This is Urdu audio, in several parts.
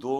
2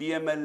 PML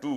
2,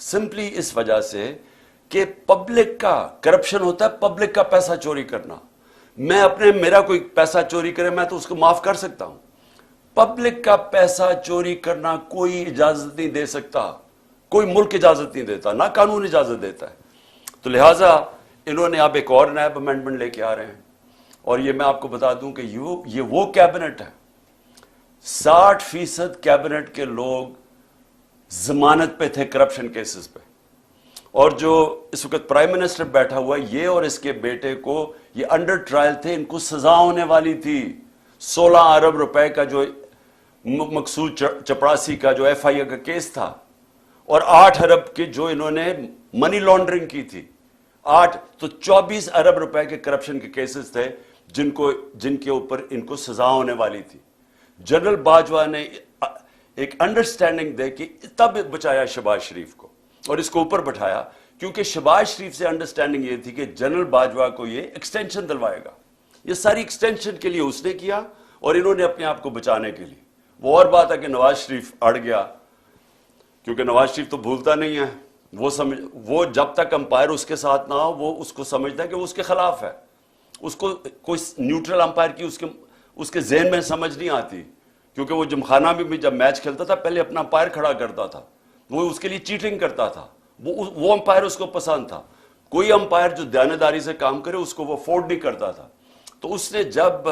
سمپلی اس وجہ سے کہ پبلک کا کرپشن ہوتا ہے، پبلک کا پیسہ چوری کرنا. میرا کوئی پیسہ چوری کرے میں تو اس کو معاف کر سکتا ہوں. پبلک کا پیسہ چوری کرنا کوئی اجازت نہیں دے سکتا، کوئی ملک اجازت نہیں دیتا، نہ قانون اجازت دیتا ہے. تو لہٰذا انہوں نے اب ایک اور نیب امینڈمنٹ لے کے آ رہے ہیں، اور یہ میں آپ کو بتا دوں کہ یہ وہ کیبنٹ ہے، 60% کیبنٹ کے لوگ ضمانت پہ تھے کرپشن کیسز پہ. اور جو اس وقت پرائم منسٹر بیٹھا ہوا ہے، یہ اور اس کے بیٹے کو یہ انڈر ٹرائل تھے، ان کو سزا ہونے والی تھی. 16 ارب روپے کا جو مقصود چپراسی کا جو ایف آئی اے کا کیس تھا، اور 8 ارب کے جو انہوں نے منی لانڈرنگ کی تھی، 8 تو 24 ارب روپے کے کرپشن کے کیسز تھے جن کے اوپر ان کو سزا ہونے والی تھی. جنرل باجوہ نے ایک انڈرسٹینڈنگ دے کے تب بچایا شہباز شریف کو اور اس کو اوپر بٹھایا، کیونکہ شہباز شریف سے انڈرسٹینڈنگ یہ تھی کہ جنرل باجوہ کو یہ ایکسٹینشن دلوائے گا. یہ ساری ایکسٹینشن کے لیے اس نے کیا، اور انہوں نے اپنے آپ کو بچانے کے لیے. وہ اور بات ہے کہ نواز شریف اڑ گیا، کیونکہ نواز شریف تو بھولتا نہیں ہے. وہ جب تک امپائر اس کے ساتھ نہ ہو وہ اس کو سمجھتا ہے کہ وہ اس کے خلاف ہے. اس کو کوئی نیوٹرل امپائر کی اس کے ذہن میں سمجھ نہیں آتی، کیونکہ وہ جمخانہ میں بھی جب میچ کھیلتا تھا پہلے اپنا امپائر کھڑا کرتا تھا، وہ اس کے لیے چیٹنگ کرتا تھا. وہ امپائر اس کو پسند تھا. کوئی امپائر جو دیانتداری سے کام کرے اس کو وہ افورڈ نہیں کرتا تھا. تو اس نے جب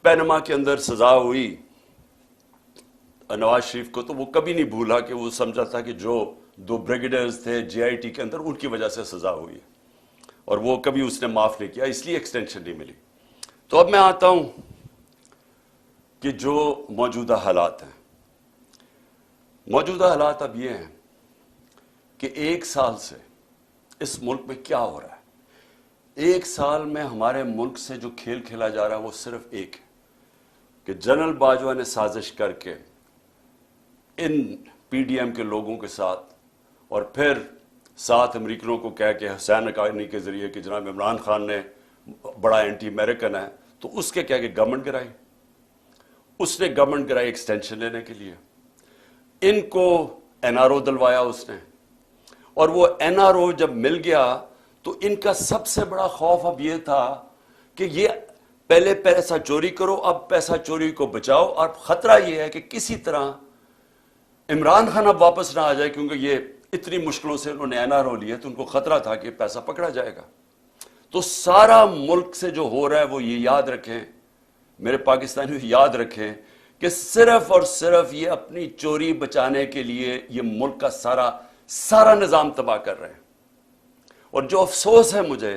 پینما کے اندر سزا ہوئی نواز شریف کو، تو وہ کبھی نہیں بھولا کہ وہ سمجھا تھا کہ جو 2 بریگیڈیئرز تھے جے آئی ٹی کے اندر، ان کی وجہ سے سزا ہوئی ہے، اور وہ کبھی اس نے معاف نہیں کیا، اس لیے ایکسٹینشن نہیں ملی. تو اب میں آتا ہوں کہ جو موجودہ حالات ہیں. موجودہ حالات اب یہ ہیں کہ 1 سال سے اس ملک میں کیا ہو رہا ہے. 1 سال میں ہمارے ملک سے جو کھیل کھیلا جا رہا ہے وہ صرف ایک ہے کہ جنرل باجوہ نے سازش کر کے ان پی ڈی ایم کے لوگوں کے ساتھ، اور پھر ساتھ امریکنوں کو کہہ کے حسین حقانی کے ذریعے کہ جناب عمران خان نے بڑا اینٹی امریکن ہے، تو اس کے کہہ کے گورنمنٹ گرائی. اس نے گورنمنٹ گرائی ایکسٹینشن لینے کے لیے. ان کو این آر او دلوایا اس نے، اور وہ این آر او جب مل گیا تو ان کا سب سے بڑا خوف اب یہ تھا کہ یہ پہلے پیسہ چوری کرو، اب پیسہ چوری کو بچاؤ. اور خطرہ یہ ہے کہ کسی طرح عمران خان اب واپس نہ آ جائے، کیونکہ یہ اتنی مشکلوں سے انہوں نے این آر او لیا، تو ان کو خطرہ تھا کہ پیسہ پکڑا جائے گا. تو سارا ملک سے جو ہو رہا ہے وہ یہ یاد رکھیں، میرے پاکستانی یاد رکھیں کہ صرف اور صرف یہ اپنی چوری بچانے کے لیے یہ ملک کا سارا نظام تباہ کر رہے ہیں. اور جو افسوس ہے مجھے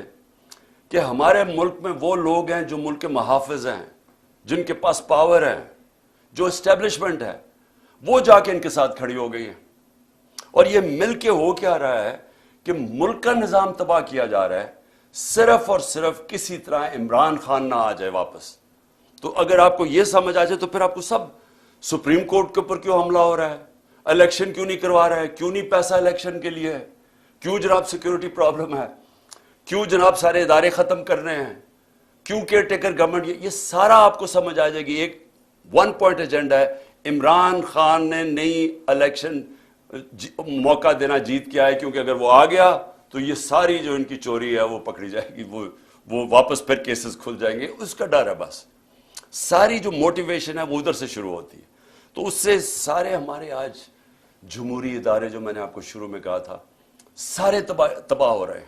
کہ ہمارے ملک میں وہ لوگ ہیں جو ملک کے محافظ ہیں، جن کے پاس پاور ہے، جو اسٹیبلشمنٹ ہے، وہ جا کے ان کے ساتھ کھڑی ہو گئی ہے. اور یہ مل کے ہو کیا رہا ہے کہ ملک کا نظام تباہ کیا جا رہا ہے، صرف اور صرف کسی طرح عمران خان نہ آ جائے واپس. تو اگر آپ کو یہ سمجھ آ جائے تو پھر آپ کو سب سپریم کورٹ کے اوپر کیوں حملہ ہو رہا ہے، الیکشن کیوں نہیں کروا رہا ہے، کیوں نہیں پیسہ الیکشن کے لیے ہے، کیوں جناب سیکیورٹی پرابلم ہے، کیوں جناب سارے ادارے ختم کرنے ہیں، کیوں کیئر ٹیکر گورنمنٹ، یہ سارا آپ کو سمجھ آ جائے گی. ایک 1 پوائنٹ ایجنڈا ہے، عمران خان نے نئی الیکشن موقع دینا جیت کے آئے، کیونکہ اگر وہ آ گیا تو یہ ساری جو ان کی چوری ہے وہ پکڑی جائے گی، وہ واپس پھر کیسز کھل جائیں گے. اس کا ڈر ہے. بس ساری جو موٹیویشن ہے وہ ادھر سے شروع ہوتی ہے. تو اس سے سارے ہمارے آج جمہوری ادارے جو میں نے آپ کو شروع میں کہا تھا سارے تباہ ہو رہے ہیں.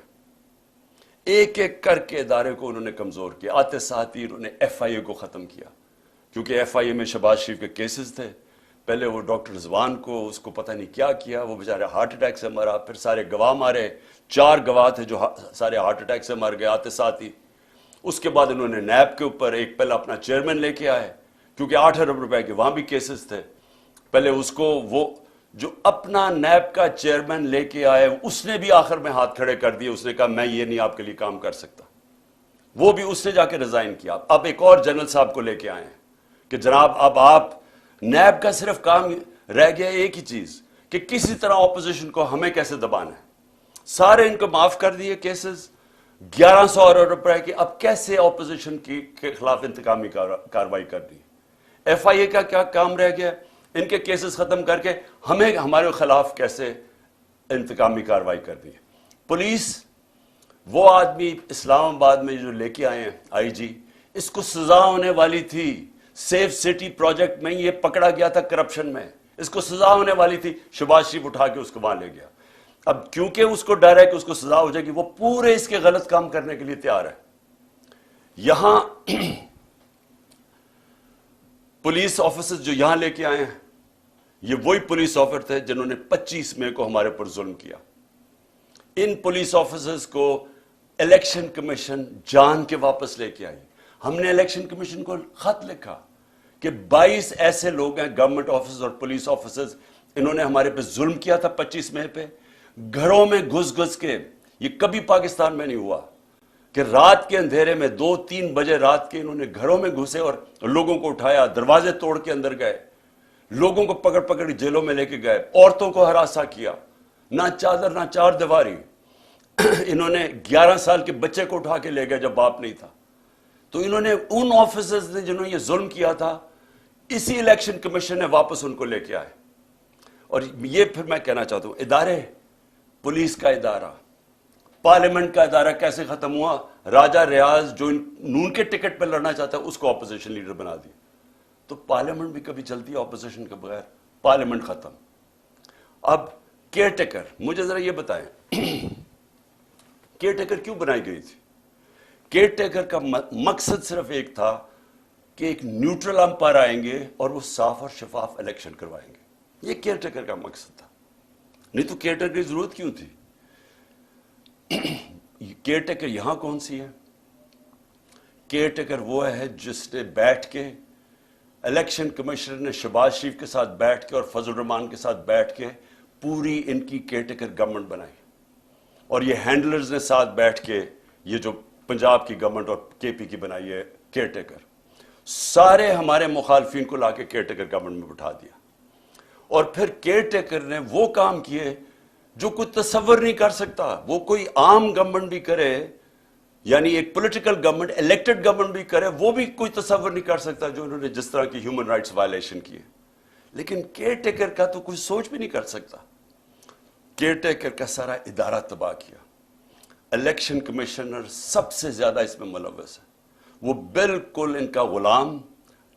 ایک ایک کر کے ادارے کو انہوں نے کمزور کیا. آتے ساتھ ہی انہوں نے ایف آئی اے کو ختم کیا، کیونکہ ایف آئی اے میں شہباز شریف کے کیسز تھے. پہلے وہ ڈاکٹر رضوان کو اس کو پتہ نہیں کیا کیا، وہ بیچارے ہارٹ اٹیک سے مرا، پھر سارے گواہ مارے، 4 گواہ تھے جو سارے ہارٹ اٹیک سے مر گئے آتے ساتھ ہی. اس کے بعد انہوں نے نیب کے اوپر ایک پہلے اپنا چیئرمین لے کے آئے، کیونکہ 8 ارب روپے کے وہاں بھی کیسز تھے. پہلے اس کو وہ جو اپنا نیب کا چیئرمین لے کے آئے اس نے بھی آخر میں ہاتھ کھڑے کر دیے. اس نے کہا میں یہ نہیں آپ کے لیے کام کر سکتا. وہ بھی اس نے جا کے ریزائن کیا. اب ایک اور جنرل صاحب کو لے کے آئے ہیں کہ جناب اب آپ نیب کا صرف کام رہ گیا ایک ہی چیز کہ کسی طرح اپوزیشن کو ہمیں کیسے دبانا ہے. سارے ان کو معاف کر دیے کیسز 1100 ارب روپے کے. اب کیسے اپوزیشن کے خلاف انتقامی کارروائی کرنی. ایف آئی اے کا کیا کام رہ گیا؟ ان کے کیسز ختم کر کے ہمیں ہمارے خلاف کیسے انتقامی کارروائی کرنی ہے. پولیس وہ آدمی اسلام آباد میں جو لے کے آئے ہیں آئی جی, اس کو سزا ہونے والی تھی. سیف سٹی پروجیکٹ میں یہ پکڑا گیا تھا کرپشن میں, اس کو سزا ہونے والی تھی. شہباز شریف اٹھا کے اس کو وہاں لے گیا. اب کیونکہ اس کو ڈر ہے کہ اس کو سزا ہو جائے گی, وہ پورے اس کے غلط کام کرنے کے لیے تیار ہے. یہاں پولیس آفیسرز جو یہاں لے کے آئے ہیں, یہ وہی پولیس آفیسر تھے جنہوں نے 25 مئی کو ہمارے پر ظلم کیا. ان پولیس آفیسرز کو الیکشن کمیشن جان کے واپس لے کے آئی. ہم نے الیکشن کمیشن کو خط لکھا کہ 22 ایسے لوگ ہیں گورنمنٹ آفیسرز اور پولیس آفیسرز, انہوں نے ہمارے پہ ظلم کیا تھا 25 مئی پہ, گھروں میں گھس گھس کے. یہ کبھی پاکستان میں نہیں ہوا کہ رات کے اندھیرے میں 2-3 بجے رات کے انہوں نے گھروں میں گھسے اور لوگوں کو اٹھایا, دروازے توڑ کے اندر گئے, لوگوں کو پکڑ پکڑ جیلوں میں لے کے گئے, عورتوں کو ہراساں کیا, نہ چادر نہ چار دیواری. انہوں نے 11 سال کے بچے کو اٹھا کے لے گئے جب باپ نہیں تھا. تو انہوں نے ان آفیسرز نے جنہوں نے یہ ظلم کیا تھا, اسی الیکشن کمیشن نے واپس ان کو لے کے آئے. اور یہ پھر میں کہنا چاہتا ہوں, ادارے, پولیس کا ادارہ, پارلیمنٹ کا ادارہ کیسے ختم ہوا؟ راجہ ریاض جو نون کے ٹکٹ پہ لڑنا چاہتا ہے اس کو اپوزیشن لیڈر بنا دیا. تو پارلیمنٹ بھی کبھی چلتی ہے اپوزیشن کے بغیر؟ پارلیمنٹ ختم. اب کیئر ٹیکر, مجھے ذرا یہ بتائیں کیئر ٹیکر کیوں بنائی گئی تھی؟ کیئر ٹیکر کا مقصد صرف ایک تھا کہ ایک نیوٹرل امپائر آئیں گے اور وہ صاف اور شفاف الیکشن کروائیں گے. یہ کیئر ٹیکر کا مقصد تھا. نہیں تو کیئر ٹیکر کی ضرورت کیوں تھی؟ کیئر ٹیکر یہاں کون سی ہے؟ کیئر ٹیکر وہ ہے جس نے بیٹھ کے, الیکشن کمشنر نے شہباز شریف کے ساتھ بیٹھ کے اور فضل الرحمان کے ساتھ بیٹھ کے پوری ان کی کیئر ٹیکر گورنمنٹ بنائی. اور یہ ہینڈلرز نے ساتھ بیٹھ کے یہ جو پنجاب کی گورنمنٹ اور کے پی کی بنائی ہے کیئر ٹیکر, سارے ہمارے مخالفین کو لا کے کیئر ٹیکر گورنمنٹ میں بٹھا دیا. اور پھر کیئر ٹیکر نے وہ کام کیے جو کوئی تصور نہیں کر سکتا. وہ کوئی عام گورنمنٹ بھی کرے, یعنی ایک پولیٹیکل گورنمنٹ, الیکٹڈ گورنمنٹ بھی کرے, وہ بھی کوئی تصور نہیں کر سکتا جو انہوں نے جس طرح کی ہیومن رائٹس وائلیشن کی ہے. لیکن کیئر ٹیکر کا تو کوئی سوچ بھی نہیں کر سکتا. کیئر ٹیکر کا سارا ادارہ تباہ کیا. الیکشن کمشنر سب سے زیادہ اس میں ملوث ہے. وہ بالکل ان کا غلام,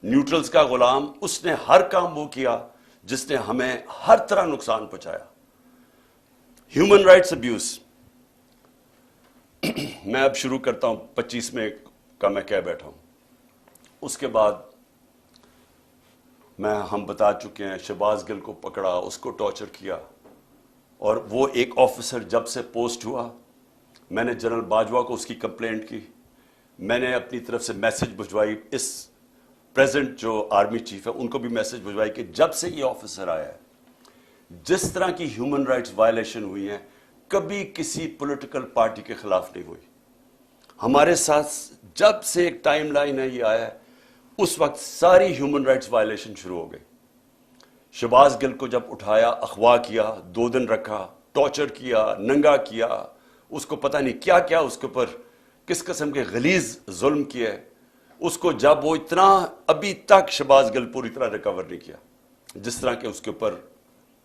نیوٹرلز کا غلام. اس نے ہر کام وہ کیا جس نے ہمیں ہر طرح نقصان پہنچایا. ہیومن رائٹس ابیوز, میں اب شروع کرتا ہوں 25 مئی کا میں کہہ بیٹھا ہوں. اس کے بعد ہم بتا چکے ہیں شہباز گل کو پکڑا, اس کو ٹارچر کیا. اور وہ ایک آفیسر جب سے پوسٹ ہوا, میں نے جنرل باجوہ کو اس کی کمپلینٹ کی, میں نے اپنی طرف سے میسج بھجوائی, اس پریزنٹ جو آرمی چیف ہے ان کو بھی میسج بھجوائی کہ جب سے یہ آفیسر آیا ہے جس طرح کی ہیومن رائٹس وائلیشن ہوئی ہیں کبھی کسی پولیٹیکل پارٹی کے خلاف نہیں ہوئی. ہمارے ساتھ جب سے ایک ٹائم لائن ہے یہ آیا ہے اس وقت ساری ہیومن رائٹس وائلیشن شروع ہو گئی. شہباز گل کو جب اٹھایا, اغوا کیا, 2 دن رکھا, ٹارچر کیا, ننگا کیا, اس کو پتہ نہیں کیا کیا اس کے اوپر کس قسم کے غلیظ ظلم کیے. اس کو جب وہ اتنا, ابھی تک شہباز گل پوری طرح ریکور نہیں کیا, جس طرح کہ اس کے اوپر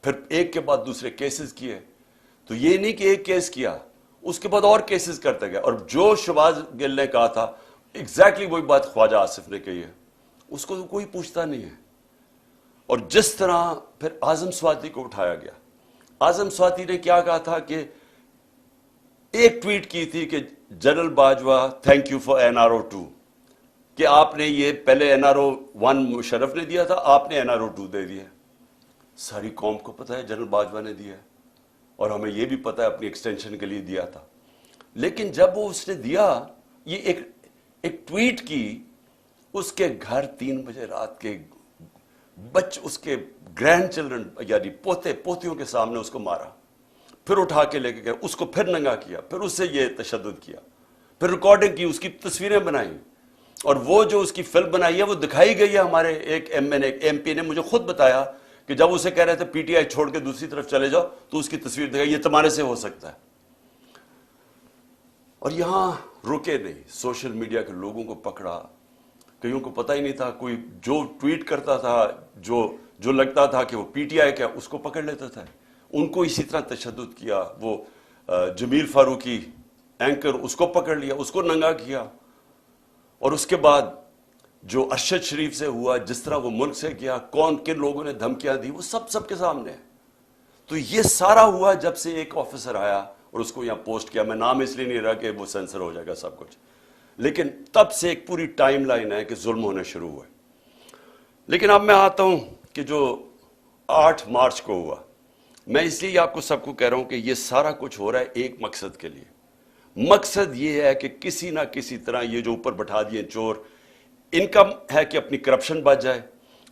پھر ایک کے بعد دوسرے کیسز کیے. تو یہ نہیں کہ ایک کیس کیا, اس کے بعد اور کیسز کرتے گئے. اور جو شہباز گل نے کہا تھا ایگزیکٹلی وہی بات خواجہ آصف نے کہی ہے, اس کو تو کوئی پوچھتا نہیں ہے. اور جس طرح پھر اعظم سواتی کو اٹھایا گیا, اعظم سواتی نے کیا کہا تھا کہ ایک ٹویٹ کی تھی کہ general Bajwa thank you for NRO2, کہ آپ نے یہ پہلے NRO1 مشرف نے دیا تھا, آپ نے NRO2 دے دیا. ساری قوم کو پتہ ہے جنرل باجوہ نے دیا ہے, اور ہمیں یہ بھی پتہ ہے اپنی ایکسٹینشن کے لیے دیا تھا. لیکن جب وہ اس نے دیا, یہ ایک ٹویٹ کی, اس کے گھر 3 بجے رات کے اس کے گرینڈ چلڈرن یعنی پوتے پوتیوں کے سامنے اس کو مارا, پھر اٹھا کے لے کے گئے, اس کو پھر ننگا کیا, پھر اس سے یہ تشدد کیا, پھر ریکارڈنگ کی, اس کی تصویریں بنائیں. اور وہ جو اس کی فلم بنائی ہے وہ دکھائی گئی ہے. ہمارے ایک MP نے مجھے خود بتایا کہ جب اسے کہہ رہے تھے PTI چھوڑ کے دوسری طرف چلے جاؤ تو اس کی تصویر دکھائی, یہ تمہارے سے ہو سکتا ہے. اور یہاں رکے نہیں, سوشل میڈیا کے لوگوں کو پکڑا, کئیوں کو پتہ ہی نہیں تھا. کوئی جو ٹویٹ کرتا تھا, جو لگتا تھا کہ وہ پی ٹی آئی کا, اس کو پکڑ لیتا تھا. ان کو اسی طرح تشدد کیا. وہ جمیل فاروقی اینکر, اس کو پکڑ لیا, اس کو ننگا کیا. اور اس کے بعد جو ارشد شریف سے ہوا, جس طرح وہ ملک سے کیا, کون کن لوگوں نے دھمکیاں دی, وہ سب کے سامنے ہے. تو یہ سارا ہوا جب سے ایک آفیسر آیا اور اس کو یہاں پوسٹ کیا. میں نام اس لیے نہیں رہا کہ وہ سینسر ہو جائے گا سب کچھ, لیکن تب سے ایک پوری ٹائم لائن ہے کہ ظلم ہونے شروع ہوئے. لیکن اب میں آتا ہوں کہ جو 8 مارچ کو ہوا, میں اس لیے آپ کو سب کو کہہ رہا ہوں کہ یہ سارا کچھ ہو رہا ہے ایک مقصد کے لیے. مقصد یہ ہے کہ کسی نہ کسی طرح یہ جو اوپر بٹھا دیے چور, ان کا ہے کہ اپنی کرپشن بچ جائے,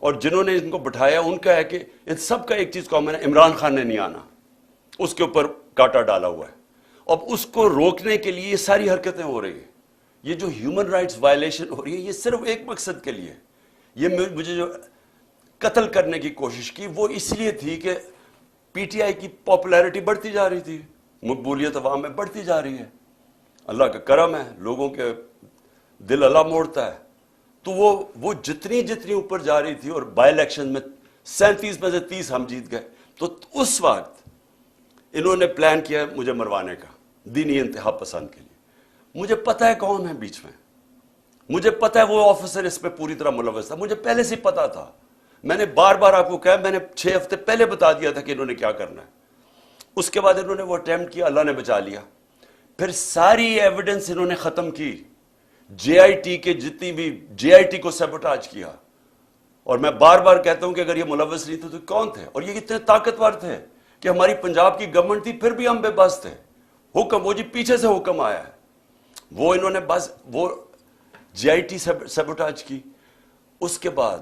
اور جنہوں نے ان کو بٹھایا ان کا ہے کہ ان سب کا ایک چیز کامن ہے, عمران خان نے نہیں آنا, اس کے اوپر کاٹا ڈالا ہوا ہے. اب اس کو روکنے کے لیے یہ ساری حرکتیں ہو رہی ہیں. یہ جو ہیومن رائٹس وائلیشن ہو رہی ہے, یہ صرف ایک مقصد کے لیے. یہ مجھے جو قتل کرنے کی کوشش کی وہ اس لیے تھی کہ پی ٹی آئی کی پاپولیرٹی بڑھتی جا رہی تھی, مقبولیت عوام میں بڑھتی جا رہی ہے. اللہ کا کرم ہے, لوگوں کے دل اللہ موڑتا ہے. تو وہ جتنی اوپر جا رہی تھی, اور بائی الیکشن میں 37 میں سے 30 ہم جیت گئے. تو اس وقت انہوں نے پلان کیا مجھے مروانے کا, دینی انتہا پسند کے لیے. مجھے پتہ ہے کون ہے بیچ میں, مجھے پتہ ہے وہ آفیسر اس پہ پوری طرح ملوث تھا, مجھے پہلے سے پتا تھا. میں نے بار بار آپ کو کہا, میں نے 6 ہفتے پہلے بتا دیا تھا کہ انہوں نے کیا کرنا ہے. اس کے بعد انہوں نے وہ اٹیمپٹ کیا, اللہ نے بچا لیا. پھر ساری ایویڈنس انہوں نے ختم کی, جے آئی ٹی کے جتنی بھی جے آئی ٹی کو سیبوٹاج کیا. اور میں بار بار کہتا ہوں کہ اگر یہ ملوث نہیں تھے تو کون تھے, اور یہ اتنے طاقتور تھے کہ ہماری پنجاب کی گورنمنٹ تھی پھر بھی ہم بے بس تھے. حکم وہ جی پیچھے سے حکم آیا ہے, وہ انہوں نے بس وہ جے آئی ٹی سیبوٹاج کی. اس کے بعد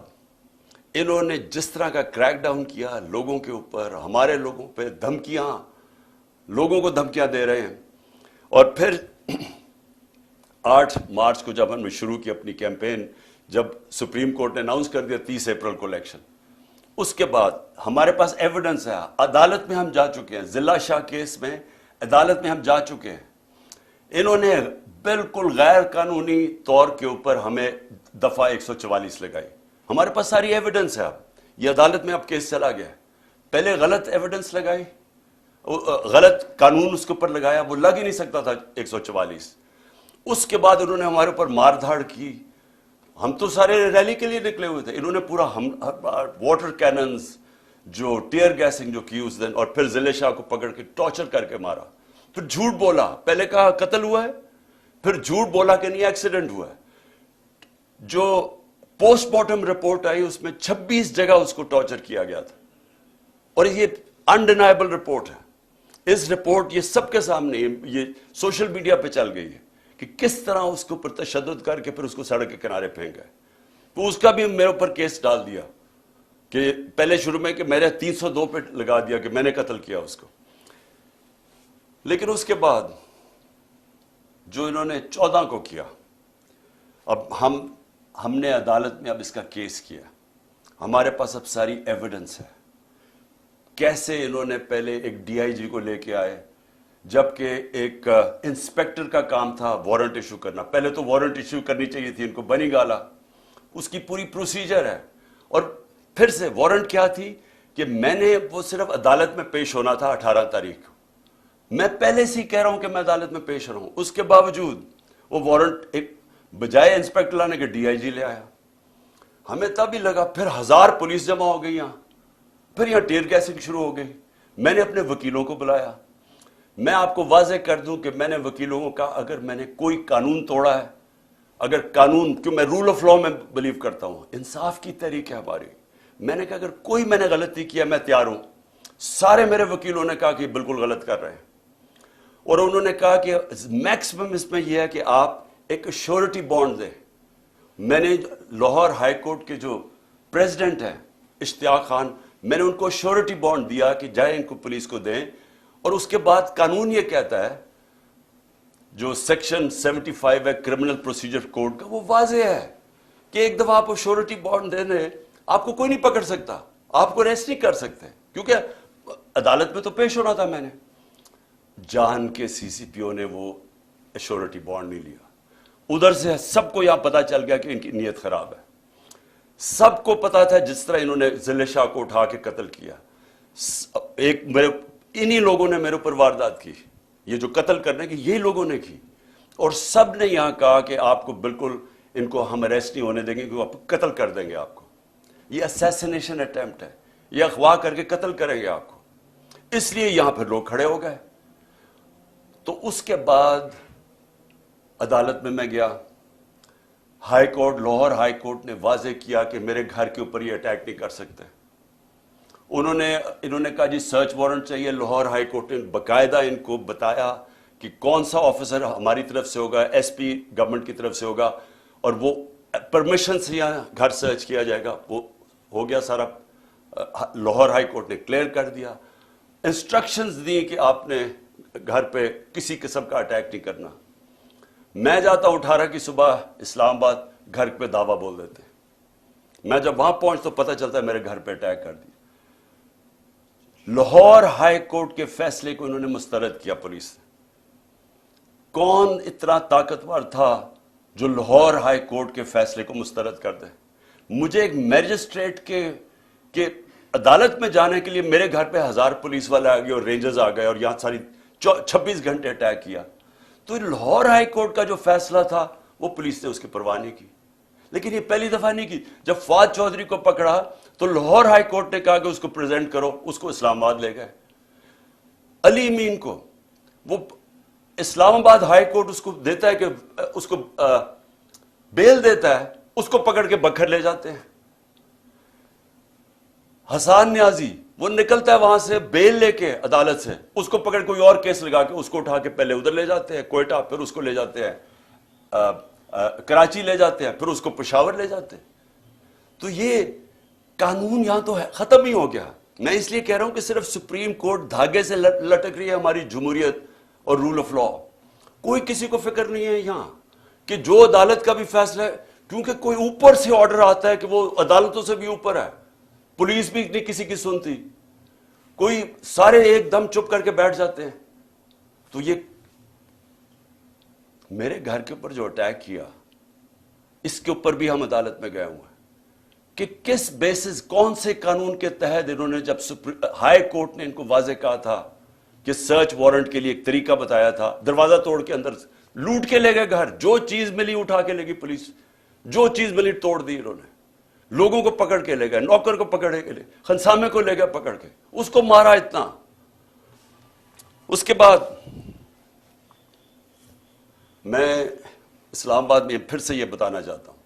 انہوں نے جس طرح کا کریک ڈاؤن کیا لوگوں کے اوپر, ہمارے لوگوں پہ دھمکیاں, لوگوں کو دھمکیاں دے رہے ہیں. اور پھر 8 مارچ کو جب ہم نے شروع کی اپنی کیمپین, جب سپریم کورٹ نے اناؤنس کر دیا 30 اپریل کو الیکشن, اس کے بعد ہمارے پاس ایویڈنس ہے, عدالت میں ہم جا چکے ہیں, ضلع شاہ کیس میں عدالت میں ہم جا چکے ہیں. انہوں نے بالکل غیر قانونی طور کے اوپر ہمیں دفعہ 144 لگائی. ہمارے پاس ساری ایویڈنس ہے. اب یہ عدالت میں اب کیس چلا گیا. پہلے غلط ایویڈنس لگائی, غلط قانون اس کے اوپر لگایا, وہ لگ ہی نہیں سکتا تھا 144. اس کے بعد انہوں نے ہمارے اوپر مار دھاڑ کی. ہم تو سارے ریلی کے لیے نکلے ہوئے تھے, انہوں نے پورا واٹر کیننز, جو ٹیئر گیسنگ جو کی اس دن, اور پھر ضلع شاہ کو پکڑ کے ٹارچر کر کے مارا. پھر جھوٹ بولا, پہلے کہا قتل ہوا ہے, پھر جھوٹ بولا کہ نہیں ایکسیڈنٹ ہوا ہے. جو پوسٹ مارٹم رپورٹ آئی اس میں 26 جگہ اس کو ٹارچر کیا گیا تھا, اور یہ انڈینائبل رپورٹ ہے. اس رپورٹ یہ سب کے سامنے, یہ سوشل میڈیا پہ چل گئی ہے کہ کس طرح اس کے اوپر تشدد کر کے پھر اس کو سڑک کے کنارے پھینک گئے. تو اس کا بھی میرے اوپر کیس ڈال دیا کہ پہلے شروع میں کہ میرے 302 پہ لگا دیا کہ میں نے قتل کیا اس کو. لیکن اس کے بعد جو انہوں نے 14 کو کیا, اب ہم نے عدالت میں اب اس کا کیس کیا, ہمارے پاس اب ساری ایویڈنس ہے. کیسے انہوں نے پہلے ایک ڈی آئی جی کو لے کے آئے, جبکہ ایک انسپیکٹر کا کام تھا وارنٹ ایشو کرنا. پہلے تو وارنٹ ایشو کرنی چاہیے تھی ان کو, بنی گالا, اس کی پوری پروسیجر ہے. اور پھر سے وارنٹ کیا تھی کہ میں نے وہ صرف عدالت میں پیش ہونا تھا 18 تاریخ کو. میں پہلے سے ہی کہہ رہا ہوں کہ میں عدالت میں پیش رہا ہوں, اس کے باوجود وہ وارنٹ ایک بجائے انسپیکٹر لانے کے ڈی آئی جی لے آیا. ہمیں تب ہی لگا, پھر 1000 پولیس جمع ہو گئی یہاں, پھر یہاں ٹیئر گیسنگ شروع ہو گئی. میں نے اپنے وکیلوں کو بلایا. میں آپ کو واضح کر دوں کہ میں نے وکیلوں کو کہا اگر میں نے کوئی قانون توڑا ہے, اگر قانون, کیوں میں رول آف لا میں بلیو کرتا ہوں, انصاف کی تحریک ہے ہماری, میں نے کہا اگر کوئی میں نے غلطی کیا میں تیار ہوں. سارے میرے وکیلوں نے کہا کہ بالکل غلط کر رہے ہیں, اور انہوں نے کہا کہ میکسیمم اس میں یہ ہے کہ آپ ایک شیورٹی بانڈ دیں. میں نے لاہور ہائی کورٹ کے جو پریزیڈنٹ ہیں اشتیاق خان, میں نے ان کو شیورٹی بانڈ دیا کہ جائیں ان کو پولیس کو دیں. اور اس کے بعد قانون یہ کہتا ہے, جو سیکشن 75 ہے کرمنل پروسیجر کوڈ کا, وہ واضح ہے کہ ایک دفعہ آپ کو شیورٹی بانڈ دینے, آپ کو کوئی نہیں پکڑ سکتا, آپ کو ریسٹ نہیں کر سکتے, کیونکہ عدالت میں تو پیش ہونا تھا. میں نے جان کے سی سی پی او نے وہ ایشورٹی بانڈ نہیں لیا. ادھر سے سب کو یہاں پتا چل گیا کہ ان کی نیت خراب ہے. سب کو پتا تھا جس طرح انہوں نے ضلع شاہ کو اٹھا کے قتل کیا, انہی لوگوں نے میرے اوپر واردات کی, یہ جو قتل کرنے کی یہی لوگوں نے کی, اور سب نے یہاں کہا کہ آپ کو بالکل ان کو ہم اریسٹ نہیں ہونے دیں گے, آپ قتل کر دیں گے آپ کو. یہ اسیسینیشن اٹیمپٹ ہے, یہ اغوا کر کے قتل کریں گے آپ کو. اس لیے یہاں پھر لوگ کھڑے ہو گئے. تو اس کے بعد عدالت میں گیا. High court, Lahore high court نے واضح کیا کہ میرے گھر کے اوپر یہ اٹیک نہیں کر سکتے. انہوں نے کہا جی سرچ وارنٹ چاہیے. لاہور ہائی کورٹ نے باقاعدہ ان کو بتایا کہ کون سا آفیسر ہماری طرف سے ہوگا, ایس پی گورنمنٹ کی طرف سے ہوگا, اور وہ پرمیشن سے یہاں گھر سرچ کیا جائے گا. وہ ہو گیا سارا, لاہور ہائی کورٹ نے کلیئر کر دیا. انسٹرکشنز دی کہ آپ نے گھر پہ کسی قسم کا اٹیک نہیں کرنا. میں جاتا ہوں 18 کی صبح اسلام آباد, گھر پہ دعویٰ بول دیتے. میں جب وہاں پہنچ تو پتہ چلتا ہے میرے گھر پہ اٹیک کر دیا. لاہور ہائی کورٹ کے فیصلے کو انہوں نے مسترد کیا پولیس نے. کون اتنا طاقتور تھا جو لاہور ہائی کورٹ کے فیصلے کو مسترد کر دے؟ مجھے ایک میجسٹریٹ کے عدالت میں جانے کے لیے میرے گھر پہ 1000 پولیس والے آ گئے اور رینجرز آ گئے اور یہاں ساری 26 گھنٹے اٹیک کیا. تو لاہور ہائی کورٹ کا جو فیصلہ تھا وہ پولیس نے اس کی پرواہ نہیں کی. لیکن یہ پہلی دفعہ نہیں کی. جب فواد چودھری کو پکڑا تو لاہور ہائی کورٹ نے کہا کہ اس کو پریزنٹ کرو, اس کو اسلام آباد لے گئے. علی امین کو وہ اسلام آباد ہائی کورٹ اس کو دیتا ہے کہ اس کو بیل دیتا ہے, اس کو پکڑ کے بکھر لے جاتے ہیں. حسان نیازی وہ نکلتا ہے وہاں سے بیل لے کے عدالت سے, اس کو پکڑ کوئی اور کیس لگا کے اس کو اٹھا کے پہلے ادھر لے جاتے ہیں کوئٹہ, پھر اس کو لے جاتے ہیں کراچی لے جاتے ہیں, پھر اس کو پشاور لے جاتے ہیں. تو یہ قانون یہاں تو ہے ختم ہی ہو گیا. میں اس لیے کہہ رہا ہوں کہ صرف سپریم کورٹ دھاگے سے لٹک رہی ہے ہماری جمہوریت اور رول آف لا. کوئی کسی کو فکر نہیں ہے یہاں کہ جو عدالت کا بھی فیصلہ ہے, کیونکہ کوئی اوپر سے آرڈر آتا ہے کہ وہ عدالتوں سے بھی اوپر ہے, پولیس بھی نہیں کسی کی سنتی, کوئی سارے ایک دم چپ کر کے بیٹھ جاتے ہیں. تو یہ میرے گھر کے اوپر جو اٹیک کیا, اس کے اوپر بھی ہم عدالت میں گئے ہوئے ہیں کہ کس بیسس, کون سے قانون کے تحت انہوں نے, جب ہائی کورٹ نے ان کو واضح کہا تھا کہ سرچ وارنٹ کے لیے ایک طریقہ بتایا تھا, دروازہ توڑ کے اندر لوٹ کے لے گئے گھر, جو چیز ملی اٹھا کے لے گئی پولیس, جو چیز ملی توڑ دی انہوں نے, لوگوں کو پکڑ کے لے گئے, نوکر کو پکڑ کے لے, خنسامے کو لے گئے پکڑ کے, اس کو مارا اتنا. اس کے بعد میں اسلام آباد میں پھر سے یہ بتانا چاہتا ہوں,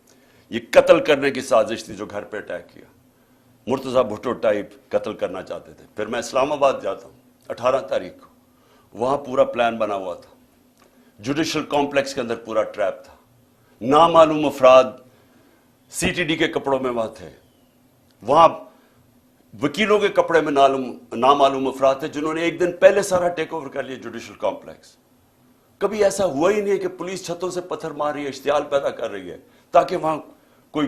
یہ قتل کرنے کی سازش تھی جو گھر پہ اٹیک کیا. مرتضیٰ بھٹو ٹائپ قتل کرنا چاہتے تھے. پھر میں اسلام آباد جاتا ہوں 18 تاریخ کو, وہاں پورا پلان بنا ہوا تھا, جوڈیشل کمپلیکس کے اندر پورا ٹریپ تھا, نامعلوم افراد سی ٹی ڈی کے کپڑوں میں وہاں تھے, وہاں وکیلوں کے کپڑے میں نامعلوم افراد تھے جنہوں نے ایک دن پہلے سارا ٹیک اوور کر لیا جوڈیشل کمپلیکس. کبھی ایسا ہوا ہی نہیں ہے کہ پولیس چھتوں سے پتھر مار رہی ہے, اشتعال پیدا کر رہی ہے تاکہ وہاں کوئی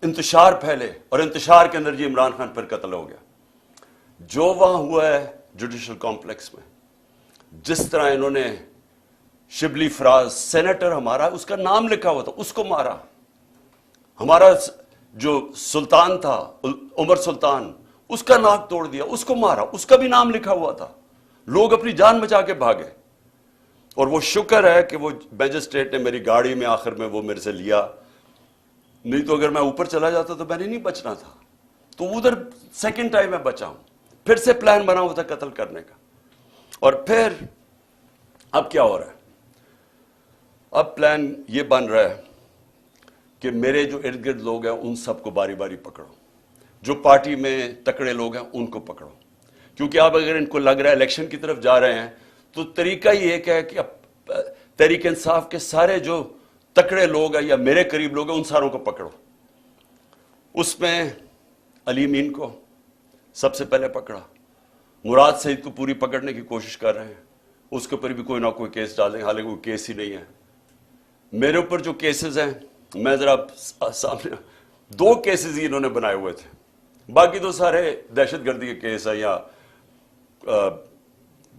انتشار پھیلے, اور انتشار کے اندر یہ عمران خان پر قتل ہو گیا. جو وہاں ہوا ہے جوڈیشل کمپلیکس میں, جس طرح انہوں نے شبلی فراز سینیٹر ہمارا, اس کا نام لکھا ہوا تھا, اس کو مارا. ہمارا جو سلطان تھا عمر سلطان, اس کا ناک توڑ دیا, اس کو مارا, اس کا بھی نام لکھا ہوا تھا. لوگ اپنی جان بچا کے بھاگے. اور وہ شکر ہے کہ وہ میجسٹریٹ نے میری گاڑی میں آخر میں وہ میرے سے لیا, نہیں تو اگر میں اوپر چلا جاتا تو میں نے نہیں بچنا تھا. تو ادھر سیکنڈ ٹائم میں بچا ہوں. پھر سے پلان بنا ہوا تھا قتل کرنے کا. اور پھر اب کیا ہو رہا ہے, اب پلان یہ بن رہا ہے کہ میرے جو ارد گرد لوگ ہیں ان سب کو باری باری پکڑو, جو پارٹی میں تکڑے لوگ ہیں ان کو پکڑو. کیونکہ اب اگر ان کو لگ رہا ہے الیکشن کی طرف جا رہے ہیں تو طریقہ ہی ایک ہے کہ اب تحریک انصاف کے سارے جو تکڑے لوگ ہیں یا میرے قریب لوگ ہیں ان ساروں کو پکڑو. اس میں علی امین کو سب سے پہلے پکڑا, مراد سعید کو پوری پکڑنے کی کوشش کر رہے ہیں, اس کے اوپر بھی کوئی نہ کوئی کیس ڈالیں, حالانکہ کوئی کیس ہی نہیں ہے. میرے اوپر جو کیسز ہیں, میں ذرا سامنے 2 کیسز ہی انہوں نے بنائے ہوئے تھے, باقی تو سارے دہشت گردی کے کیس ہیں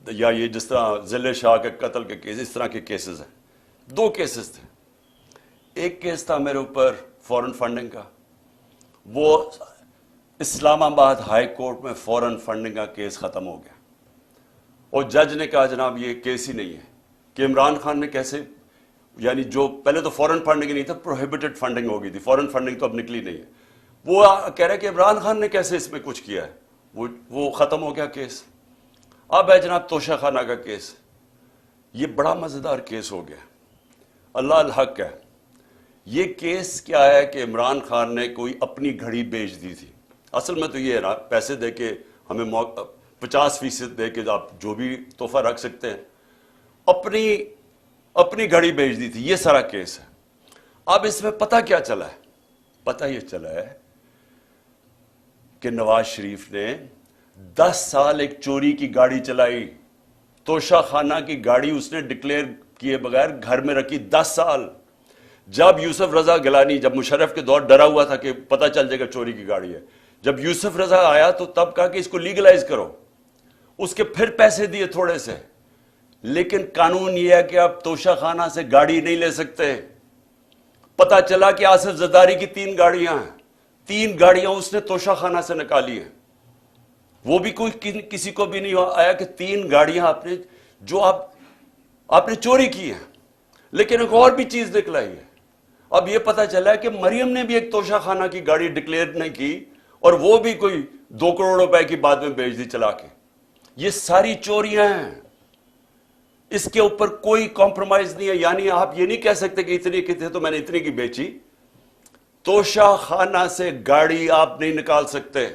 یا یہ جس طرح ضلع شاہ کے قتل کے کیس, اس طرح کے کیسز ہیں. 2 کیسز تھے. ایک کیس تھا میرے اوپر فورن فنڈنگ کا، وہ اسلام آباد ہائی کورٹ میں فورن فنڈنگ کا کیس ختم ہو گیا، اور جج نے کہا جناب یہ کیس ہی نہیں ہے کہ عمران خان نے کیسے، یعنی جو پہلے تو فورن فنڈنگ نہیں تھا، پروہیبٹڈ فنڈنگ ہو گئی تھی، فورن فنڈنگ تو اب نکلی نہیں ہے، وہ کہہ رہے کہ عمران خان نے کیسے اس میں کچھ کیا ہے، وہ ختم ہو گیا کیس۔ اب ہے جناب توشہ خانہ کا کیس، یہ بڑا مزیدار کیس ہو گیا، اللہ الحق ہے۔ یہ کیس کیا ہے کہ عمران خان نے کوئی اپنی گھڑی بیچ دی تھی، اصل میں تو یہ ہے نا، پیسے دے کے ہمیں 50% دے کے آپ جو بھی تحفہ رکھ سکتے ہیں، اپنی گھڑی بیچ دی تھی، یہ سارا کیس ہے۔ اب اس میں پتہ کیا چلا ہے؟ پتہ یہ چلا ہے کہ نواز شریف نے 10 سال ایک چوری کی گاڑی چلائی، توشہ خانہ کی گاڑی اس نے ڈکلیئر کیے بغیر گھر میں رکھی 10 سال۔ جب یوسف رضا گیلانی، جب مشرف کے دور ڈرا ہوا تھا کہ پتہ چل جائے گا چوری کی گاڑی ہے، جب یوسف رضا آیا تو تب کہا کہ اس کو لیگلائز کرو، اس کے پھر پیسے دیے تھوڑے سے، لیکن قانون یہ ہے کہ آپ توشہ خانہ سے گاڑی نہیں لے سکتے۔ پتہ چلا کہ آصف زرداری کی 3 گاڑیاں ہیں، 3 گاڑیاں اس نے توشہ خانہ سے نکالی ہیں، وہ بھی کوئی کسی کو بھی نہیں آیا کہ 3 گاڑیاں آپ نے چوری کی ہیں۔ لیکن ایک اور بھی چیز نکل آئی ہے، اب یہ پتہ چلا ہے کہ مریم نے بھی ایک توشہ خانہ کی گاڑی ڈکلیئر نہیں کی، اور وہ بھی کوئی 2 کروڑ روپے کی بعد میں بیچ دی چلا کے۔ یہ ساری چوریاں ہیں، اس کے اوپر کوئی کمپرومائز نہیں ہے، یعنی آپ یہ نہیں کہہ سکتے کہ اتنی کی تھے تو میں نے اتنی کی بیچی۔ توشہ خانہ سے گاڑی آپ نہیں نکال سکتے،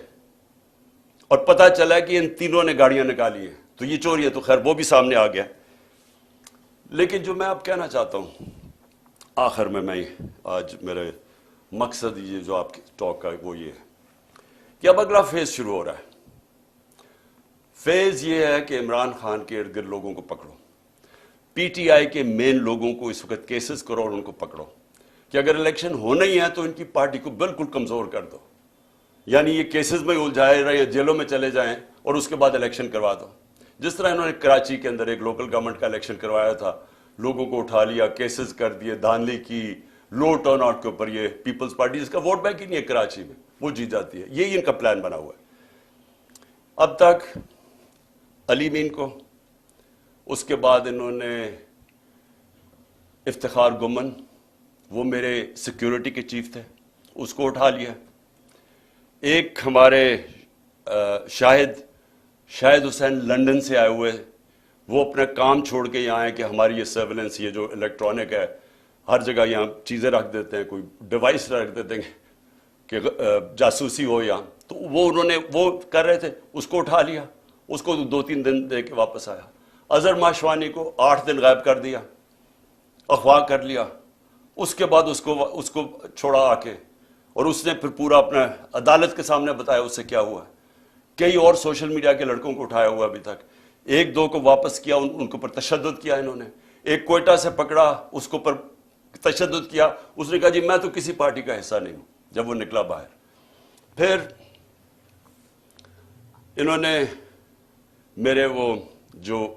اور پتہ چلا کہ ان تینوں نے گاڑیاں نکالی ہیں، تو یہ چوری ہے، تو خیر وہ بھی سامنے آ گیا۔ لیکن جو میں اب کہنا چاہتا ہوں آخر میں آج میرے مقصد یہ جو آپ کی ٹاک کا وہ یہ ہے کہ اب اگلا فیز شروع ہو رہا ہے۔ فیز یہ ہے کہ عمران خان کے ارد گرد لوگوں کو پکڑو، پی ٹی آئی کے مین لوگوں کو اس وقت کیسز کرو اور ان کو پکڑو کہ اگر الیکشن ہونا ہی ہے تو ان کی پارٹی کو بالکل کمزور کر دو، یعنی یہ کیسز میں الجھائے رہے یا جیلوں میں چلے جائیں اور اس کے بعد الیکشن کروا دو۔ جس طرح انہوں نے کراچی کے اندر ایک لوکل گورنمنٹ کا الیکشن کروایا تھا، لوگوں کو اٹھا لیا، کیسز کر دیے، دھاندلی کی، لو ٹرن آؤٹ کے اوپر، یہ پیپلز پارٹی جس کا ووٹ بینک ہی نہیں ہے کراچی میں، وہ جیت جاتی ہے، یہی ان کا پلان بنا ہوا ہے۔ اب تک علی مین کو، اس کے بعد انہوں نے افتخار گمن، وہ میرے سیکیورٹی کے چیف تھے، اس کو اٹھا لیا۔ ایک ہمارے شاہد حسین لندن سے آئے ہوئے، وہ اپنا کام چھوڑ کے یہاں آئے کہ ہماری یہ سرویلنس، یہ جو الیکٹرانک ہے، ہر جگہ یہاں چیزیں رکھ دیتے ہیں، کوئی ڈیوائس رکھ دیتے ہیں کہ جاسوسی ہو یہاں، تو وہ انہوں نے وہ کر رہے تھے، اس کو اٹھا لیا، اس کو 2-3 دن دے کے واپس آیا۔ اظہر ماشوانی کو 8 دن غائب کر دیا، اغوا کر لیا، اس کے بعد اس کو چھوڑا آ کے، اور اس نے پھر پورا اپنا عدالت کے سامنے بتایا اس سے کیا ہوا ہے۔ کئی اور سوشل میڈیا کے لڑکوں کو اٹھایا ہوا ابھی تک، 1-2 کو واپس کیا، ان کے اوپر تشدد کیا انہوں نے۔ ایک کوئٹہ سے پکڑا، اس کے اوپر تشدد کیا، اس نے کہا جی میں تو کسی پارٹی کا حصہ نہیں ہوں، جب وہ نکلا باہر۔ پھر انہوں نے میرے وہ جو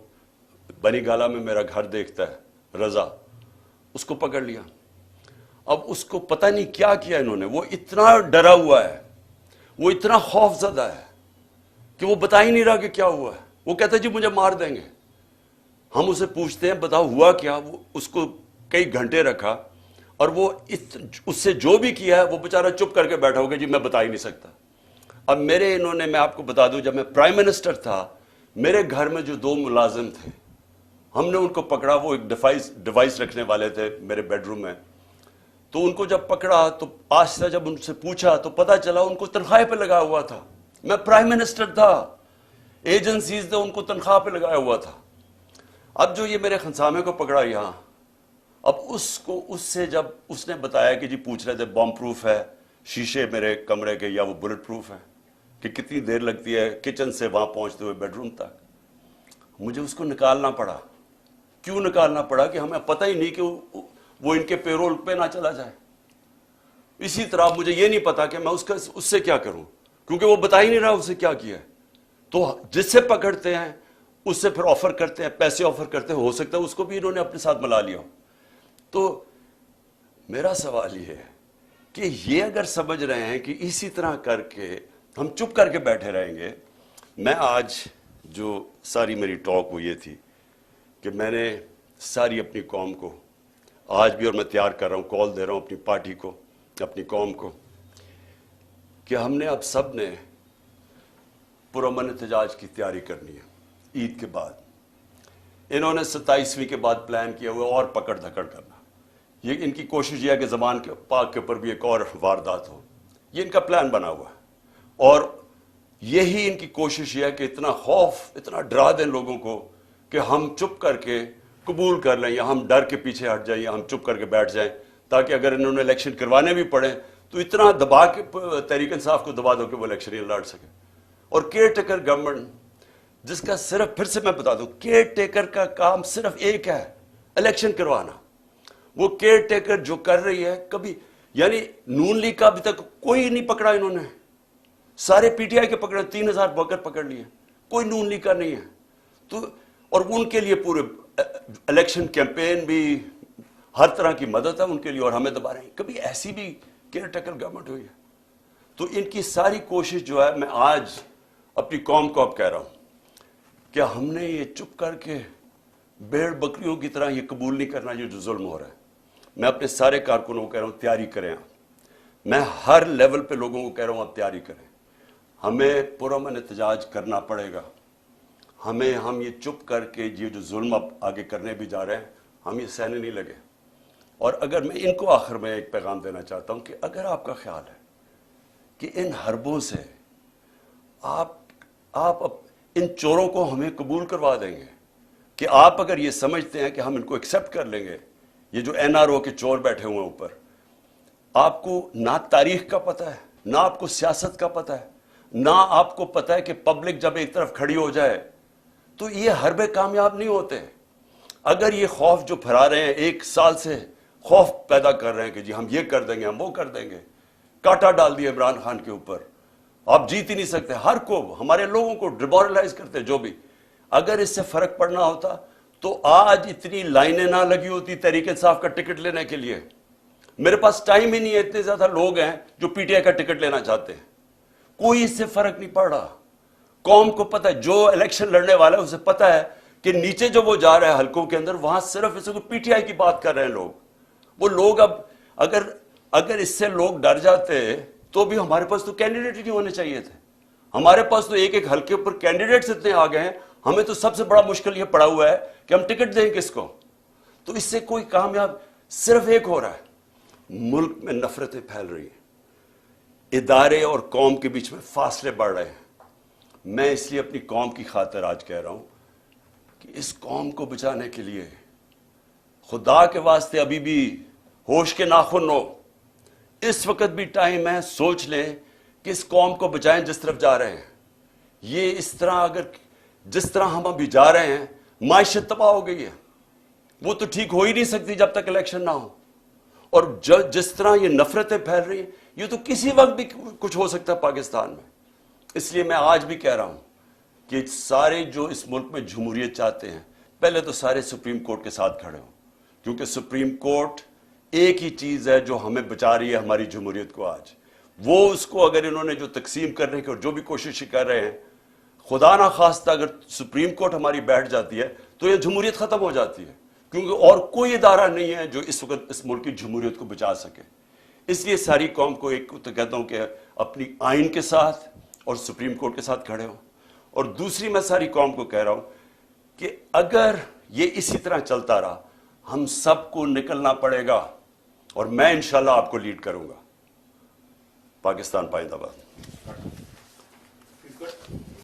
بنی گالا میں میرا گھر دیکھتا ہے رضا، اس کو پکڑ لیا۔ اب اس کو پتہ نہیں کیا کیا انہوں نے، وہ اتنا ڈرا ہوا ہے، وہ اتنا خوف زدہ ہے کہ وہ بتا ہی نہیں رہا کہ کیا ہوا ہے۔ وہ کہتا ہے جی مجھے مار دیں گے۔ ہم اسے پوچھتے ہیں بتاؤ ہوا کیا، وہ اس کو کئی گھنٹے رکھا، اور وہ اس سے جو بھی کیا ہے وہ بیچارہ چپ کر کے بیٹھا ہوگا جی میں بتا ہی نہیں سکتا۔ اب میں آپ کو بتا دوں، جب میں پرائم منسٹر تھا، میرے گھر میں جو 2 ملازم تھے، ہم نے ان کو پکڑا، وہ ایک ڈیوائس رکھنے والے تھے میرے بیڈ روم میں، تو ان کو جب پکڑا تو آہستہ جب ان سے پوچھا تو پتہ چلا ان کو تنخواہ پہ لگا ہوا تھا۔ میں پرائم منسٹر تھا، ایجنسیز نے ان کو تنخواہ پہ لگایا ہوا تھا۔ اب جو یہ میرے خنسامے کو پکڑا یہاں، اب اس سے جب اس نے بتایا کہ جی پوچھ رہے تھے بم پروف ہے شیشے میرے کمرے کے یا وہ بلٹ پروف ہے، کہ کتنی دیر لگتی ہے کچن سے وہاں پہنچتے ہوئے بیڈ روم تک، مجھے اس کو نکالنا پڑا۔ کیوں نکالنا پڑا؟ کہ ہمیں پتہ ہی نہیں کہ وہ ان کے پیرول پہ نہ چلا جائے۔ اسی طرح مجھے یہ نہیں پتا کہ میں اس سے کیا کروں، کیونکہ وہ بتا ہی نہیں رہا اسے کیا کیا ہے۔ تو جس سے پکڑتے ہیں اس سے پھر آفر کرتے ہیں، پیسے آفر کرتے ہیں، ہو سکتا ہے اس کو بھی انہوں نے اپنے ساتھ ملا لیا ہو۔ تو میرا سوال یہ ہے کہ یہ اگر سمجھ رہے ہیں کہ اسی طرح کر کے ہم چپ کر کے بیٹھے رہیں گے. میں آج جو ساری میری ٹاک وہ یہ تھی کہ میں نے ساری اپنی قوم کو آج بھی، اور میں تیار کر رہا ہوں، کال دے رہا ہوں اپنی پارٹی کو، اپنی قوم کو، کہ ہم نے اب سب نے پرامن احتجاج کی تیاری کرنی ہے عید کے بعد. انہوں نے 27ویں کے بعد پلان کیا ہوا اور پکڑ دھکڑ کرنا. یہ ان کی کوشش یہ ہے کہ زمان کے پاک کے اوپر بھی ایک اور واردات ہو. یہ ان کا پلان بنا ہوا ہے، اور یہی ان کی کوشش یہ ہے کہ اتنا خوف، اتنا ڈرا دیں لوگوں کو کہ ہم چپ کر کے قبول کر لیں، یا ہم ڈر کے پیچھے ہٹ جائیں، یا ہم چپ کر کے بیٹھ جائیں، تاکہ اگر انہوں نے الیکشن کروانے بھی پڑے تو اتنا دبا کے تحریک انصاف کو دبا دو کہ وہ الیکشن ہی لڑ سکے. اور کیئر ٹیکر گورنمنٹ جس کا صرف، پھر سے میں بتا دوں، کیئر ٹیکر کا کام صرف ایک ہے، الیکشن کروانا. وہ کیئر ٹیکر جو کر رہی ہے، کبھی یعنی نون لیگ کا ابھی تک کوئی نہیں پکڑا انہوں نے. سارے پی ٹی آئی کے پکڑے، 3000 ورکر پکڑ لیے، کوئی نون لیگ کا نہیں ہے. تو اور ان کے لیے پورے الیکشن کیمپین بھی، ہر طرح کی مدد ہے ان کے لیے، اور ہمیں دبا رہے ہیں. کبھی ایسی بھی کیئر ٹیکر گورنمنٹ ہوئی ہے؟ تو ان کی ساری کوشش جو ہے، میں آج اپنی قوم کو اب کہہ رہا ہوں کہ ہم نے یہ چپ کر کے بھیڑ بکریوں کی طرح یہ قبول نہیں کرنا یہ جو ظلم ہو رہا ہے. میں اپنے سارے کارکنوں کو کہہ رہا ہوں تیاری کریں. میں ہر لیول پہ لوگوں کو کہہ رہا ہوں آپ تیاری کریں. ہمیں پرامن احتجاج کرنا پڑے گا. ہم یہ چپ کر کے یہ جو ظلم اب آگے کرنے بھی جا رہے ہیں، ہم یہ سہنے نہیں لگے. اور اگر میں ان کو آخر میں ایک پیغام دینا چاہتا ہوں کہ اگر آپ کا خیال ہے کہ ان حربوں سے آپ ان چوروں کو ہمیں قبول کروا دیں گے، کہ آپ اگر یہ سمجھتے ہیں کہ ہم ان کو ایکسیپٹ کر لیں گے، یہ جو این آر او کے چور بیٹھے ہوئے ہیں اوپر، آپ کو نہ تاریخ کا پتہ ہے، نہ آپ کو سیاست کا پتہ ہے، نہ آپ کو پتہ ہے کہ پبلک جب ایک طرف کھڑی ہو جائے تو یہ حربے کامیاب نہیں ہوتے. اگر یہ خوف جو پھیلا رہے ہیں، 1 سال سے خوف پیدا کر رہے ہیں کہ جی ہم یہ کر دیں گے، ہم وہ کر دیں گے، کاٹا ڈال دیا عمران خان کے اوپر، آپ جیت ہی نہیں سکتے، ہر کو، ہمارے لوگوں کو ڈیمورلائز کرتے جو بھی. اگر اس سے فرق پڑنا ہوتا تو آج اتنی لائنیں نہ لگی ہوتی تحریک انصاف کا ٹکٹ لینے کے لیے. میرے پاس ٹائم ہی نہیں ہے، اتنے زیادہ لوگ ہیں جو پی ٹی آئی کا ٹکٹ لینا چاہتے ہیں. کوئی اس سے فرق نہیں پڑ رہا. قوم کو پتہ ہے، جو الیکشن لڑنے والا ہے اسے پتہ ہے کہ نیچے جو وہ جا رہا ہے حلقوں کے اندر، وہاں صرف اسے پی ٹی آئی کی بات کر رہے ہیں لوگ. وہ لوگ اب اگر اس سے لوگ ڈر جاتے تو بھی ہمارے پاس تو کینڈیڈیٹ ہی نہیں ہونے چاہیے تھے. ہمارے پاس تو ایک حلقے پر کینڈیڈیٹس اتنے آ گئے ہیں، ہمیں تو سب سے بڑا مشکل یہ پڑا ہوا ہے کہ ہم ٹکٹ دیں کس کو. تو اس سے کوئی کامیاب صرف ایک ہو رہا ہے، ملک میں نفرتیں پھیل رہی ہیں، ادارے اور قوم کے بیچ میں فاصلے بڑھ رہے ہیں. میں اس لیے اپنی قوم کی خاطر آج کہہ رہا ہوں کہ اس قوم کو بچانے کے لیے خدا کے واسطے ابھی بھی ہوش کے ناخن ہو. اس وقت بھی ٹائم ہے، سوچ لیں کہ اس قوم کو بچائیں جس طرف جا رہے ہیں. یہ اس طرح اگر جس طرح ہم ابھی جا رہے ہیں، معیشت تباہ ہو گئی ہے، وہ تو ٹھیک ہو ہی نہیں سکتی جب تک الیکشن نہ ہو. اور جس طرح یہ نفرتیں پھیل رہی ہیں، یہ تو کسی وقت بھی کچھ ہو سکتا ہے پاکستان میں. اس لیے میں آج بھی کہہ رہا ہوں کہ سارے جو اس ملک میں جمہوریت چاہتے ہیں، پہلے تو سارے سپریم کورٹ کے ساتھ کھڑے ہوں، کیونکہ سپریم کورٹ ایک ہی چیز ہے جو ہمیں بچا رہی ہے ہماری جمہوریت کو آج. وہ اس کو اگر انہوں نے جو تقسیم کرنے کی اور جو بھی کوشش کر رہے ہیں، خدا نہ خواستہ اگر سپریم کورٹ ہماری بیٹھ جاتی ہے تو یہ جمہوریت ختم ہو جاتی ہے، کیونکہ اور کوئی ادارہ نہیں ہے جو اس وقت اس ملک کی جمہوریت کو بچا سکے. اس لیے ساری قوم کو ایک تو کہتا ہوں کہ اپنی آئین کے ساتھ اور سپریم کورٹ کے ساتھ کھڑے ہوں. اور دوسری میں ساری قوم کو کہہ رہا ہوں کہ اگر یہ اسی طرح چلتا رہا، ہم سب کو نکلنا پڑے گا، اور میں انشاءاللہ آپ کو لیڈ کروں گا. پاکستان پائندہ باد.